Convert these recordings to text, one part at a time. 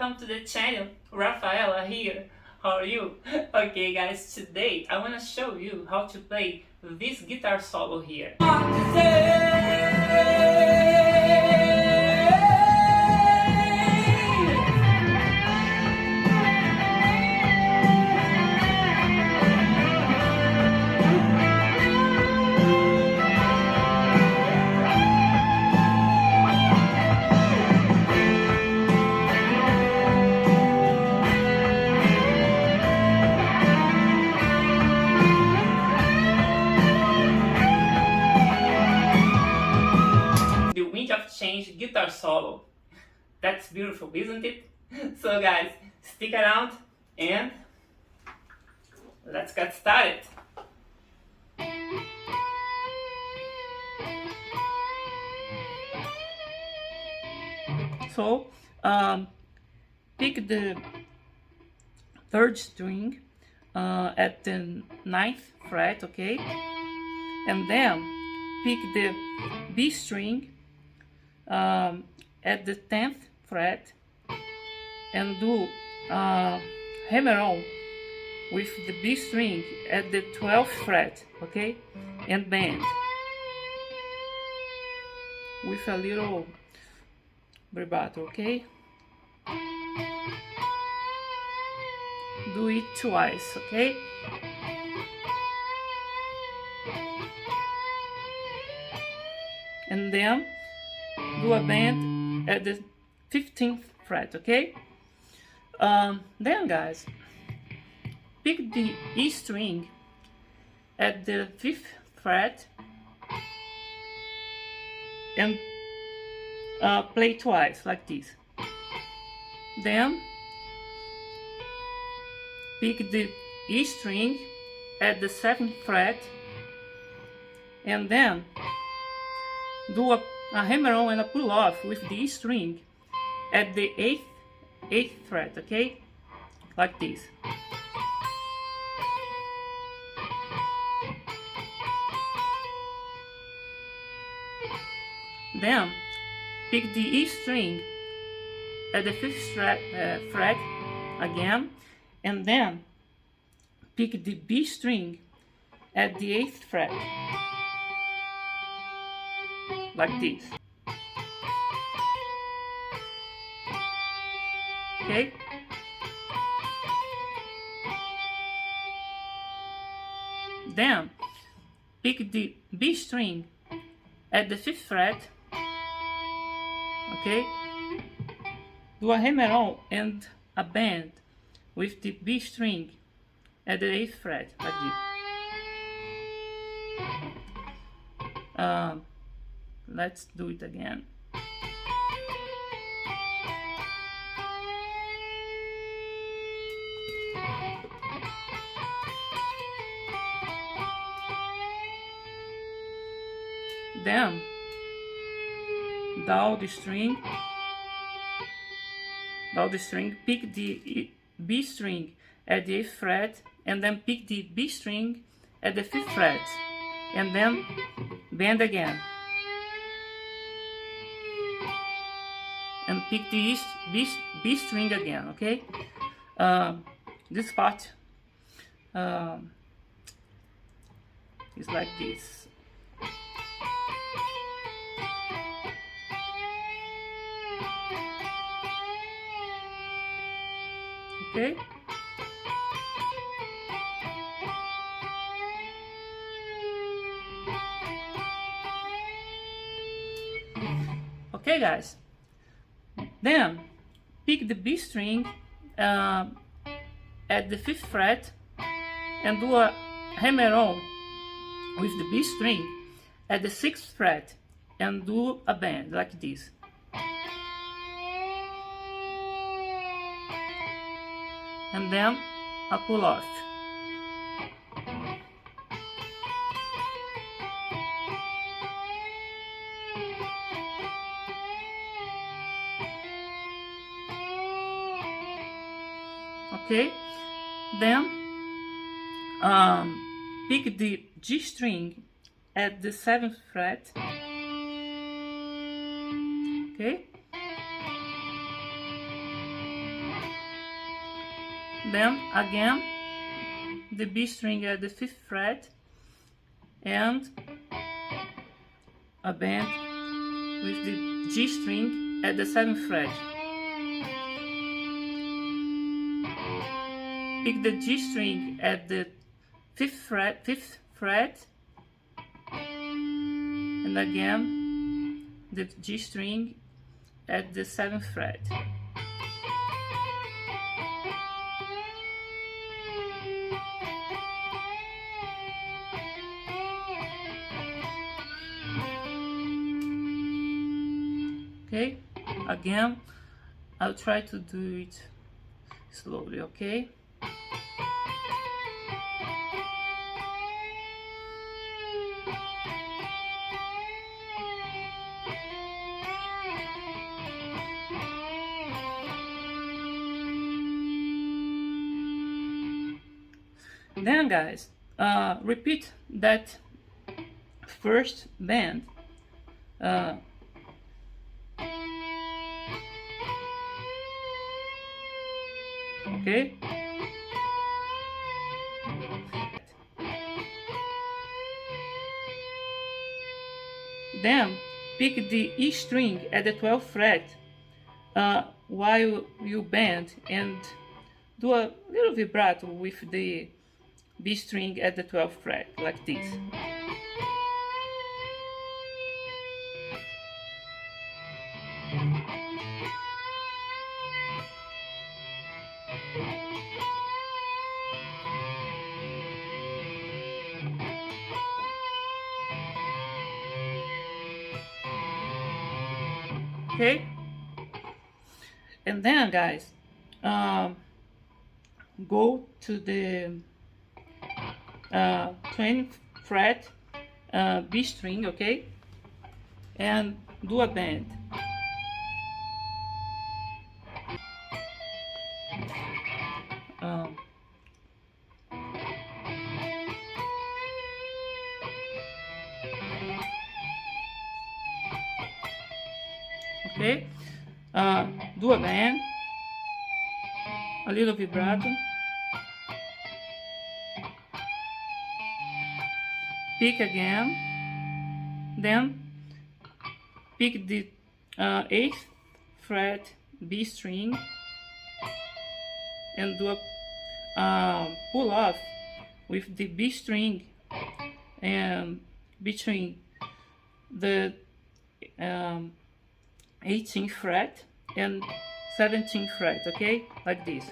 welcome to the channel. Rafaela here. How are you? Okay guys, today I want to show you how to play this guitar solo here. The Wind of Change guitar solo. That's beautiful, isn't it? So guys, stick around and let's get started. So, pick the third string at the 9th fret, okay? And then pick the B string at the 10th fret and do hammer on with the B string at the 12th fret, okay? And bend with a little vibrato, okay? Do it twice, okay? And then do a bend at the 15th fret, okay? Then guys, pick the E string at the 5th fret and play twice like this. Then pick the E string at the 7th fret and then do a hammer on and a pull off with the E string at the 8th fret, okay? Like this. Then pick the E string at the 5th fret again, and then pick the B string at the 8th fret, like this. Okay? Then pick the B string at the 5th fret, okay? Do a hammer on and a bend with the B string at the 8th fret, like this. Let's do it again. Then down the string, pick the B string at the 8th fret, and then pick the B string at the 5th fret, and then bend again. And pick the B string again, okay? This part is like this. Okay? Okay guys, then pick the B string at the 5th fret and do a hammer on with the B string at the 6th fret and do a bend like this. And then a pull off. Okay, then pick the G string at the 7th fret, okay, then again the B string at the 5th fret and a bend with the G string at the 7th fret. Pick the G string at the 5th fret and again the G string at the 7th fret. Okay, again, I'll try to do it slowly, okay? Then guys, repeat that first bend okay? Then pick the E string at the 12th fret while you bend and do a little vibrato with the B string at the 12th fret, like this. Okay, and then guys, go to the 20th fret B string, okay, and do a bend. Okay, do a bend, a little vibrato, pick again, then pick the 8th fret B string and do a pull off with the B string and between the 18th fret and 17th fret, okay, like this.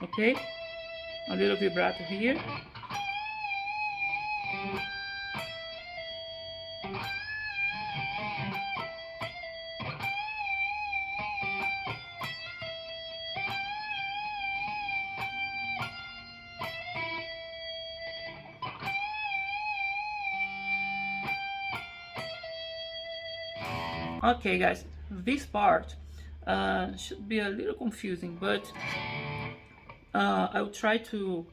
Okay, a little vibrato here. Okay guys, this part should be a little confusing, but I'll try to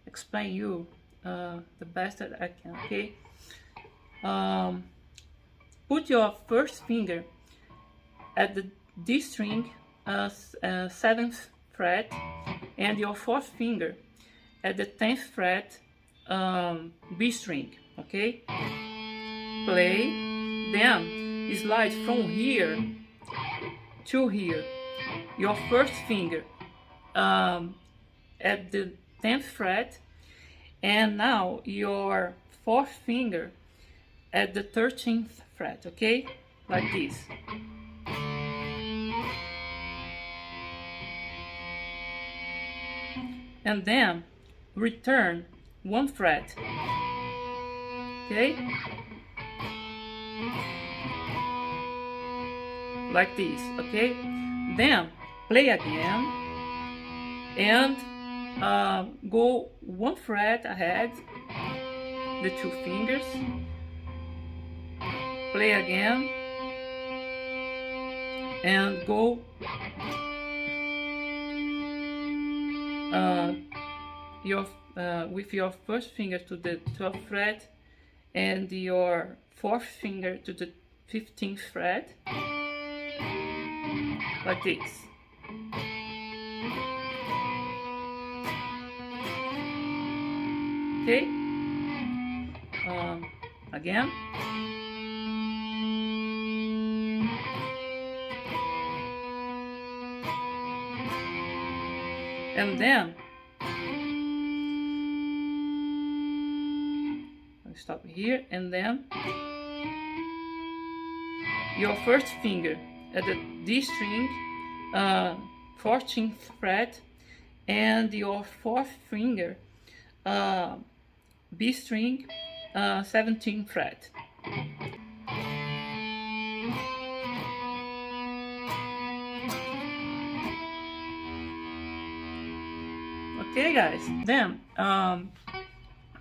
explain you the best that I can, okay? Put your first finger at the D string 7th fret and your 4th finger at the 10th fret B string, okay? Play, then slide from here to here, your first finger at the 10th fret, and now your 4th finger at the 13th fret, okay, like this. And then return 1 fret, okay, like this, okay? Then play again and go 1 fret ahead, the 2 fingers, play again and go with your first finger to the 12th fret and your 4th finger to the 15th fret, like this. Okay, again. And then I'll stop here, and then your first finger at the D string, 14th fret, and your fourth finger, B string, 17th fret. Okay, guys. Then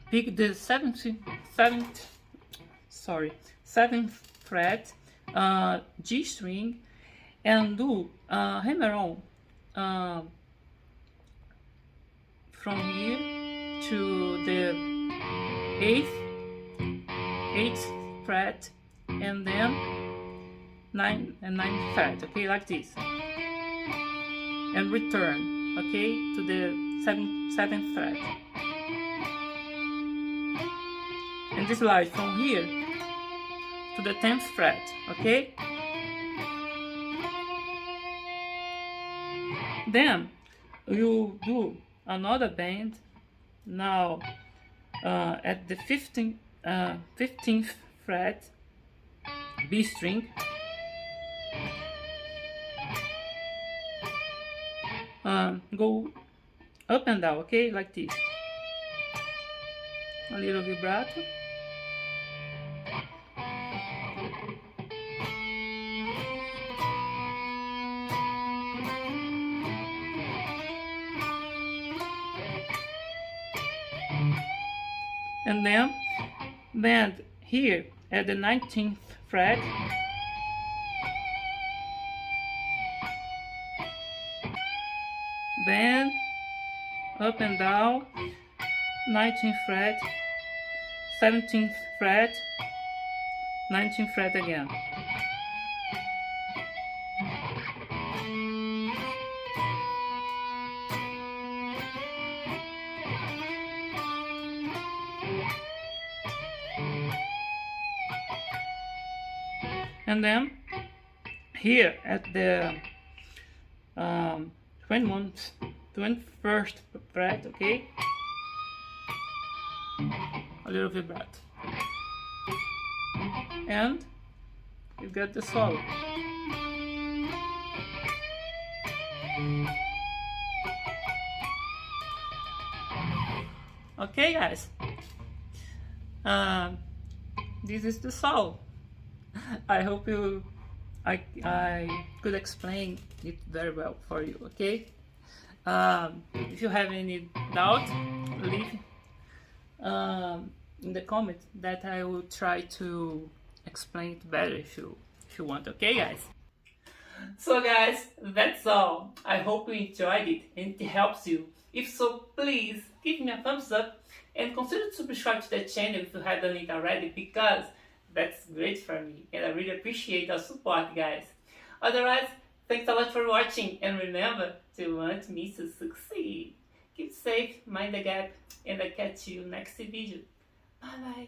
pick the seventh fret, G string, and do hammer on from here to the eighth fret, and then ninth fret. Okay, like this, and return. Okay, to the seventh fret, and this slide from here to the 10th fret. Okay, then you do another bend now at the 15th fret, B string, go up and down, okay, like this, a little vibrato, and then bend here at the 19th fret, bend up and down, 19th fret, 17th fret, 19th fret again. And then here at the 21st fret, okay, a little vibrato, and you get the solo. Okay, guys, this is the solo. I hope I could explain it very well for you. Okay, if you have any doubt, leave in the comment that I will try to explain it better if you want. Okay, guys. So guys, that's all. I hope you enjoyed it and it helps you. If so, please give me a thumbs up and consider to subscribe to the channel if you haven't done it already, because that's great for me and I really appreciate your support, guys. Otherwise, thanks a lot for watching, and remember to want me to succeed. Keep safe, mind the gap, and I'll catch you next video. Bye bye.